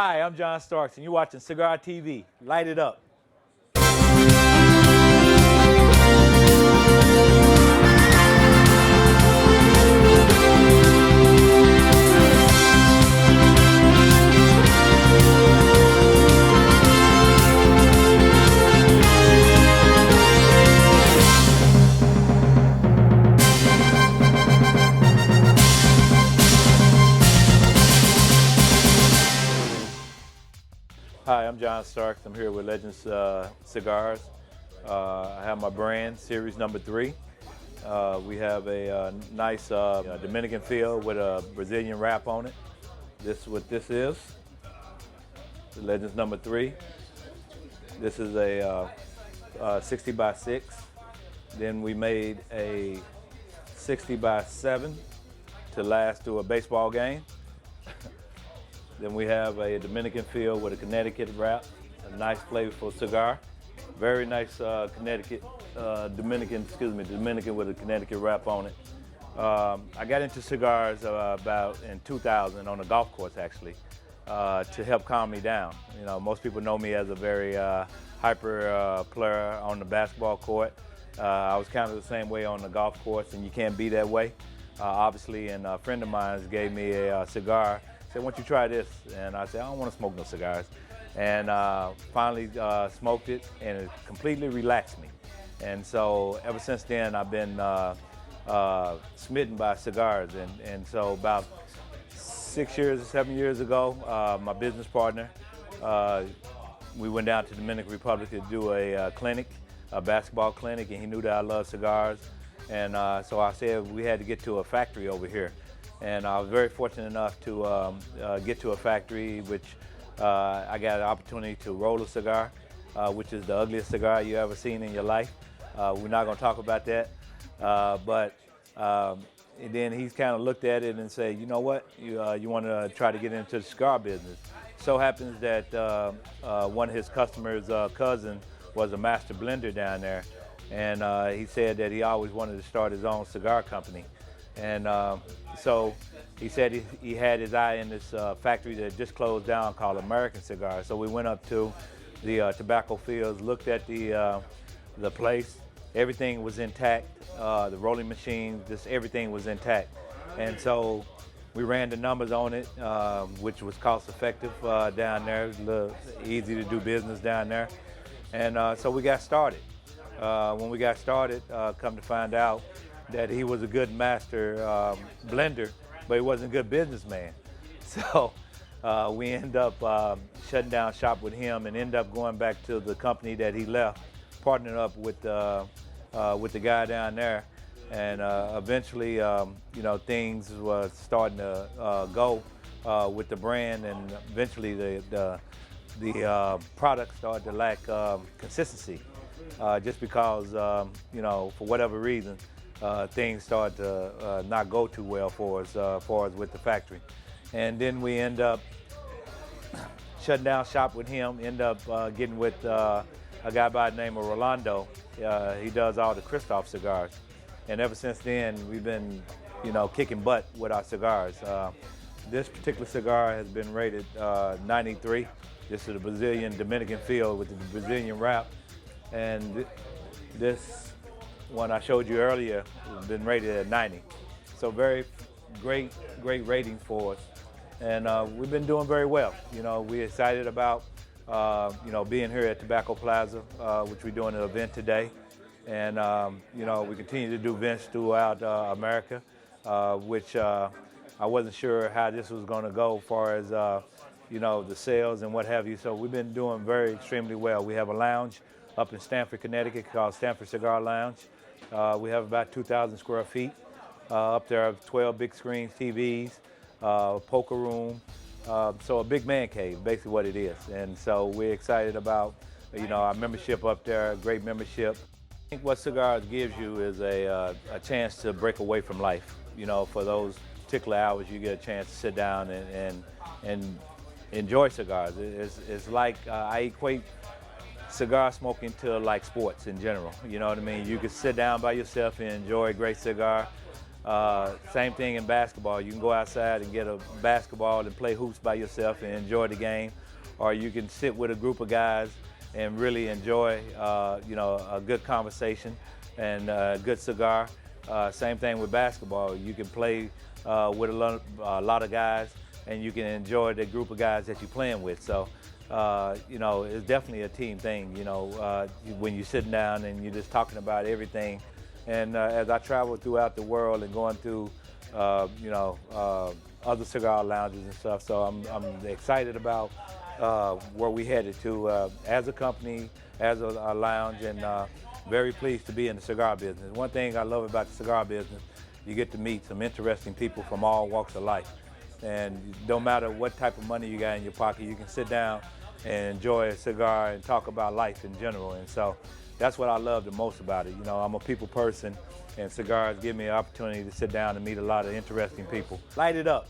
Hi, I'm John Starks, and you're watching Cigar TV. Light it up. Hi, I'm John Starks. I'm here with Legends Cigars. I have my brand, series number 3. We have a nice Dominican feel with a Brazilian wrap on it. This is what this is, the Legends number 3. This is a 60 by 6. Then we made a 60 by 7 to last through a baseball game. Then we have a Dominican feel with a Connecticut wrap, a nice flavorful cigar. Very nice Dominican with a Connecticut wrap on it. I got into cigars about in 2000 on a golf course actually, to help calm me down. You know, most people know me as a very hyper player on the basketball court. I was kind of the same way on the golf course, and you can't be that way. Obviously, and a friend of mine gave me a cigar. Said, "Why don't you try this?" And I said, "I don't want to smoke no cigars." And finally smoked it, and it completely relaxed me. And so ever since then, I've been smitten by cigars. And so about 7 years ago, my business partner, we went down to the Dominican Republic to do a clinic, a basketball clinic, and he knew that I love cigars. And so I said we had to get to a factory over here. And I was very fortunate enough to get to a factory, which I got an opportunity to roll a cigar, which is the ugliest cigar you ever seen in your life. We're not going to talk about that, but then he's kind of looked at it and said, "You know what? You want to try to get into the cigar business." So happens that one of his customers' cousin was a master blender down there, and he said that he always wanted to start his own cigar company. And so he said he had his eye in this factory that just closed down called American Cigars. So we went up to the tobacco fields, looked at the place. Everything was intact. The rolling machines, just everything was intact. And so we ran the numbers on it, which was cost effective down there. It was a little easy to do business down there. And so we got started. When we got started, come to find out that he was a good master blender, but he wasn't a good businessman. So we ended up shutting down shop with him and ended up going back to the company that he left, partnering up with the guy down there. And eventually, you know, things were starting to go with the brand, and eventually the product started to lack consistency, just because, you know, for whatever reason, things started to not go too well for us with the factory. And then we end up shutting down shop with him, end up getting with a guy by the name of Rolando. He does all the Christoph cigars. And ever since then, we've been, you know, kicking butt with our cigars. This particular cigar has been rated 93. This is a Brazilian Dominican feel with the Brazilian wrap. And this one I showed you earlier has been rated at 90. So very great ratings for us. And we've been doing very well. You know, we're excited about, you know, being here at Tobacco Plaza, which we're doing an event today. And, you know, we continue to do events throughout America, which I wasn't sure how this was going to go as far as, you know, the sales and what have you. So we've been doing extremely well. We have a lounge up in Stamford, Connecticut called Stamford Cigar Lounge. We have about 2,000 square feet. Up there are 12 big screen TVs, poker room. So a big man cave, basically what it is. And so we're excited about, you know, our membership up there, great membership. I think what cigars gives you is a chance to break away from life. You know, for those particular hours, you get a chance to sit down and enjoy cigars. It's like, I equate cigar smoking to like sports in general. You know what I mean? You can sit down by yourself and enjoy a great cigar. Same thing in basketball. You can go outside and get a basketball and play hoops by yourself and enjoy the game, or you can sit with a group of guys and really enjoy, a good conversation and a good cigar. Same thing with basketball. You can play with a lot of guys, and you can enjoy the group of guys that you're playing with. So, it's definitely a team thing. When you're sitting down and you're just talking about everything. And as I travel throughout the world and going through, other cigar lounges and stuff, so I'm excited about where we headed to as a company, as a lounge, and very pleased to be in the cigar business. One thing I love about the cigar business, you get to meet some interesting people from all walks of life. And no matter what type of money you got in your pocket, you can sit down and enjoy a cigar and talk about life in general. And so that's what I love the most about it. I'm a people person, and cigars give me an opportunity to sit down and meet a lot of interesting people. Light it up.